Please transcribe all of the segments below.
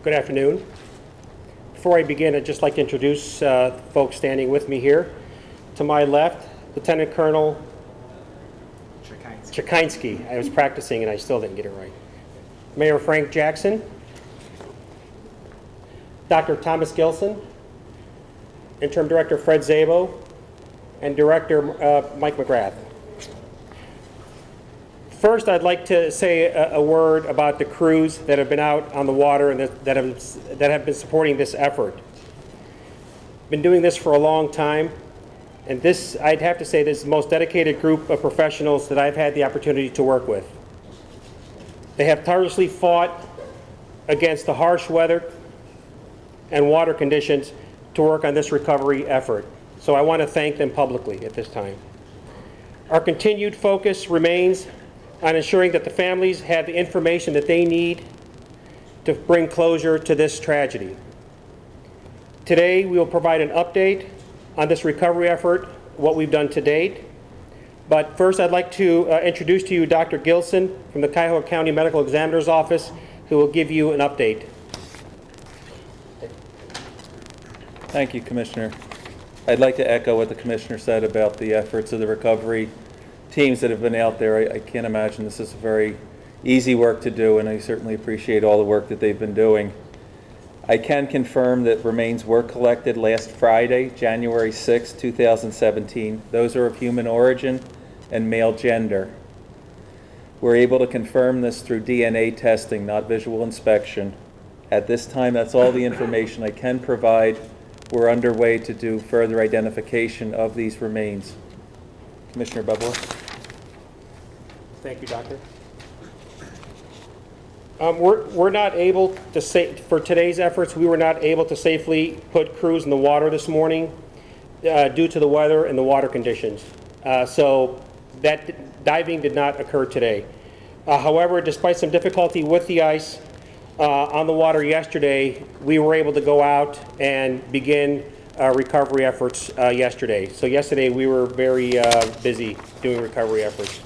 Good afternoon. Before I begin, I'd just like to introduce folks standing with me here. To my left, Lieutenant Colonel Chikansky. I was practicing and I still didn't get it right. Mayor Frank Jackson, Dr. Thomas Gilson, Interim Director Fred Szabo, and Director Mike McGrath. First, I'd like to say a word about the crews that have been out on the water and that have been supporting this effort. Been doing this for a long time, and this, I'd have to say, this is the most dedicated group of professionals that I've had the opportunity to work with. They have tirelessly fought against the harsh weather and water conditions to work on this recovery effort. So I want to thank them publicly at this time. Our continued focus remains on ensuring that the families have the information that they need to bring closure to this tragedy. Today, we will provide an update on this recovery effort, what we've done to date. But first, I'd like to introduce to you Dr. Gilson from the Cuyahoga County Medical Examiner's Office, who will give you an update. Thank you, Commissioner. I'd like to echo what the Commissioner said about the efforts of the recovery teams that have been out there. I can't imagine this is very easy work to do, and I certainly appreciate all the work that they've been doing. I can confirm that remains were collected last Friday, January 6, 2017. Those are of human origin and male gender. We're able to confirm this through DNA testing, not visual inspection. At this time, that's all the information I can provide. We're underway to do further identification of these remains. Commissioner Bubba. Thank you, Doctor. We're not able to say, for today's efforts, we were not able to safely put crews in the water this morning due to the weather and the water conditions. So that diving did not occur today. However, despite some difficulty with the ice on the water yesterday, we were able to go out and begin recovery efforts yesterday. So yesterday we were very busy doing recovery efforts.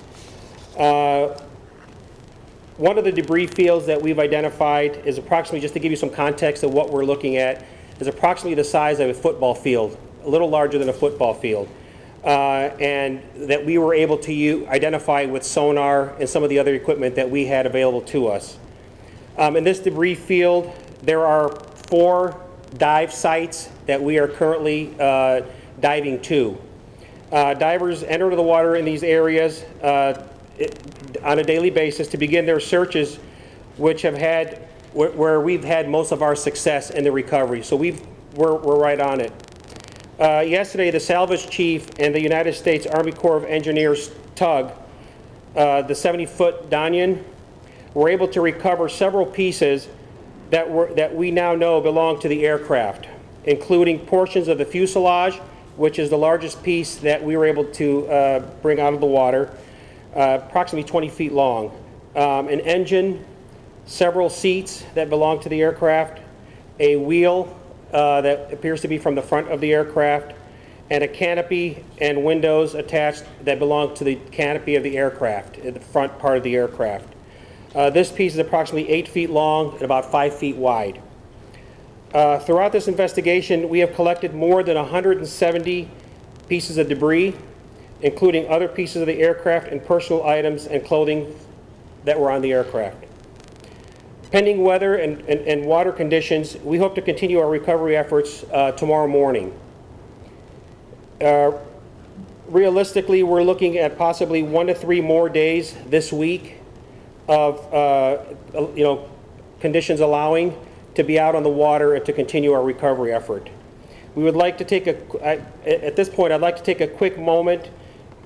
One of the debris fields that we've identified is approximately, just to give you some context of what we're looking at, is approximately the size of a football field, a little larger than a football field. And that we were able to identify with sonar and some of the other equipment that we had available to us. In this debris field, there are 4 dive sites that we are currently diving to. Divers enter the water in these areas on a daily basis to begin their searches, which have had where we've had most of our success in the recovery. So we're right on it. Yesterday, the salvage chief and the United States Army Corps of Engineers tug, the 70-foot Donian, were able to recover several pieces that we now know belong to the aircraft, including portions of the fuselage, which is the largest piece that we were able to bring out of the water, approximately 20 feet long, an engine, several seats that belong to the aircraft, a wheel that appears to be from the front of the aircraft, and a canopy and windows attached that belong to the canopy of the aircraft, the front part of the aircraft. This piece is approximately 8 feet long and about 5 feet wide. Throughout this investigation, we have collected more than 170 pieces of debris, including other pieces of the aircraft and personal items and clothing that were on the aircraft. Pending weather and water conditions, we hope to continue our recovery efforts tomorrow morning. Realistically, we're looking at possibly 1 to 3 more days this week of conditions allowing to be out on the water and to continue our recovery effort. We would like to take at this point, I'd like to take a quick moment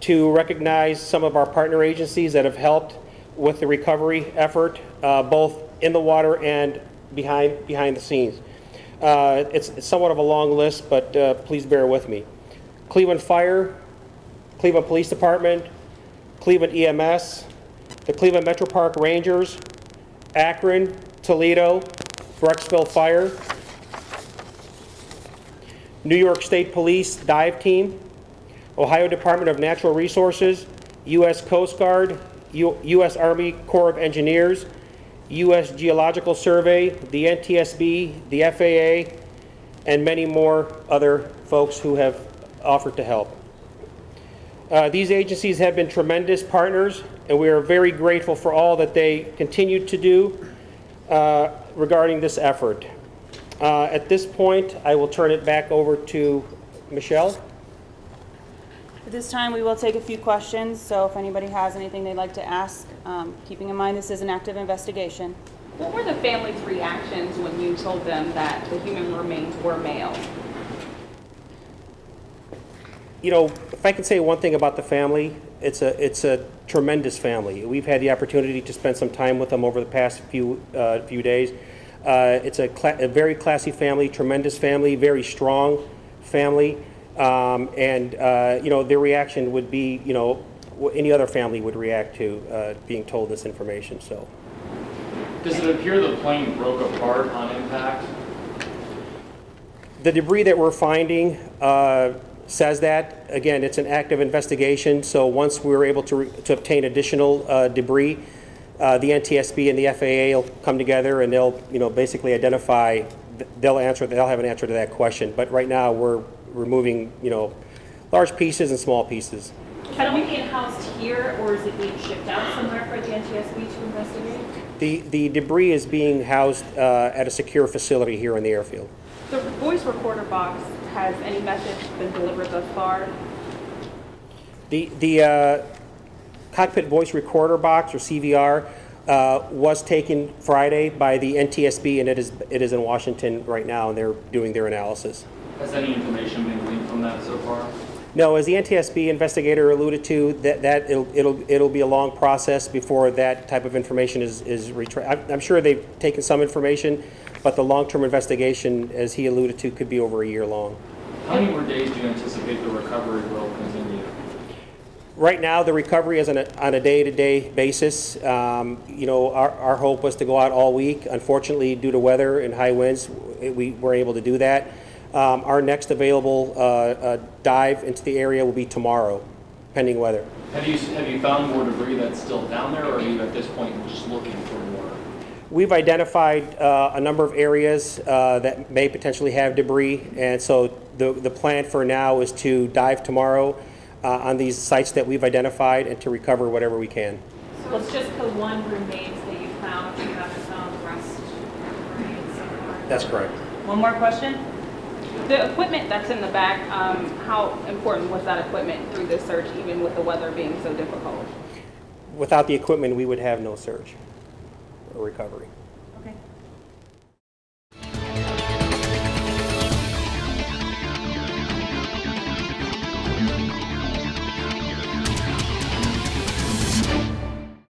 to recognize some of our partner agencies that have helped with the recovery effort, both in the water and behind the scenes. It's somewhat of a long list, but please bear with me. Cleveland Fire, Cleveland Police Department, Cleveland EMS, the Cleveland Metro Park Rangers, Akron, Toledo, Brecksville Fire, New York State Police Dive Team, Ohio Department of Natural Resources, U.S. Coast Guard, U.S. Army Corps of Engineers, U.S. Geological Survey, the NTSB, the FAA, and many more other folks who have offered to help. These agencies have been tremendous partners, and we are very grateful for all that they continue to do regarding this effort. At this point, I will turn it back over to Michelle. At this time, we will take a few questions, so if anybody has anything they'd like to ask, keeping in mind this is an active investigation. What were the family's reactions when you told them that the human remains were male? You know, if I can say one thing about the family, it's a tremendous family. We've had the opportunity to spend some time with them over the past few days. It's a very classy family, tremendous family, very strong family, and you know, their reaction would be, you know, what any other family would react to being told this information. So, does it appear the plane broke apart on impact? the debris that we're finding says that. Again, it's an active investigation, so once we're able to obtain additional debris, the NTSB and the FAA will come together and they'll, you know, basically identify, they'll have an answer to that question. But right now, we're removing, you know, large pieces and small pieces. Is it only being housed here, or is it being shipped out somewhere for the NTSB to investigate? The debris is being housed at a secure facility here in the airfield. The voice recorder box, has any message been delivered thus far? The cockpit voice recorder box, or CVR, was taken Friday by the NTSB, and it is in Washington right now, and they're doing their analysis. Has any information been gleaned from that so far? No, as the NTSB investigator alluded to, that it'll be a long process before that type of information is retrieved. I'm sure they've taken some information, but the long-term investigation, as he alluded to, could be over a year long. How many more days do you anticipate the recovery will continue? Right now, the recovery is on a day-to-day basis. You know, our hope was to go out all week. Unfortunately, due to weather and high winds, we weren't able to do that. Our next available dive into the area will be tomorrow, pending weather. Have you found more debris that's still down there, or are you at this point just looking for more? We've identified a number of areas that may potentially have debris, and so the plan for now is to dive tomorrow on these sites that we've identified and to recover whatever we can. So it's just the one remains that you found, you haven't found the rest remains so far? That's correct. One more question? The equipment that's in the back, how important was that equipment through this search, even with the weather being so difficult? Without the equipment, we would have no search or recovery.